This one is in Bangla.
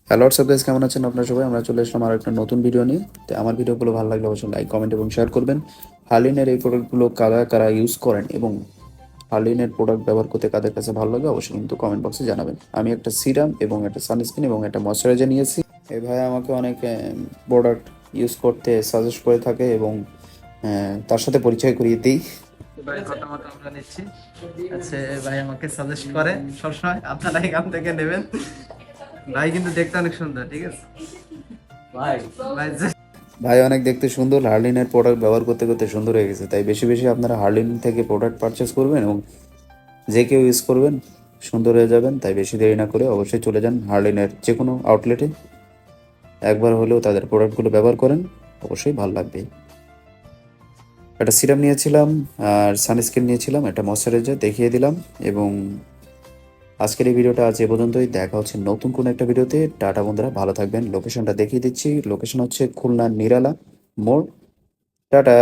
হ্যালো হোয়াটসঅ্যাপ গাইস, কেমন আছেন আপনারা সবাই? আমরা চলে আসলাম আর একটা নতুন ভিডিও নিয়ে। তো আমার ভিডিওগুলো ভালো লাগলে অবশ্যই লাইক, কমেন্ট এবং শেয়ার করবেন। হার্লিনের এই প্রোডাক্টগুলো কারা কারা ইউজ করেন এবং হার্লিনের প্রোডাক্ট ব্যবহার করতে কাদের কাছে ভালো লাগে অবশ্যই কিন্তু কমেন্ট বক্সে জানাবেন। আমি একটা সিরাম এবং একটা সানস্ক্রিন এবং একটা ময়শ্চারাইজার নিয়েছি। এই ভাই আমাকে অনেক প্রোডাক্ট ইউজ করতে সাজেস্ট করে থাকে এবং তার সাথে পরিচয় করিয়ে দিই। ভাই মতামত আমরা নিচ্ছি। আচ্ছা, ভাই আমাকে সাজেস্ট করে সবসময় আপনারা এখান থেকে নেবেন। ভাই কিন্তু দেখতে অনেক সুন্দর, ঠিক আছে ভাই। ভাই ভাই অনেক দেখতে সুন্দর, হার্লিনের প্রোডাক্ট ব্যবহার করতে করতে সুন্দর হয়ে গেছে। তাই বেশি বেশি আপনারা হার্লিন থেকে প্রোডাক্ট পারচেস করবেন এবং যে কেউ ইউজ করবেন সুন্দর হয়ে যাবেন। তাই বেশি দেরি না করে অবশ্যই চলে যান হার্লিনের যে কোনো আউটলেটে, একবার হলেও তাদের প্রোডাক্টগুলো ব্যবহার করেন, অবশ্যই ভালো লাগবে। একটা সিরাম নিয়েছিলাম আর সানস্ক্রিন নিয়েছিলাম, একটা ময়শ্চারাইজার দেখিয়ে দিলাম। এবং আজকের এই ভিডিওটা আজ এ পর্যন্তই। দেখা হচ্ছে নতুন কোনো একটা ভিডিওতে। টাটা বন্ধুরা, ভালো থাকবেন। লোকেশনটা দেখিয়ে দিচ্ছি, লোকেশন হচ্ছে খুলনার নিরালা মোড়। টাটা।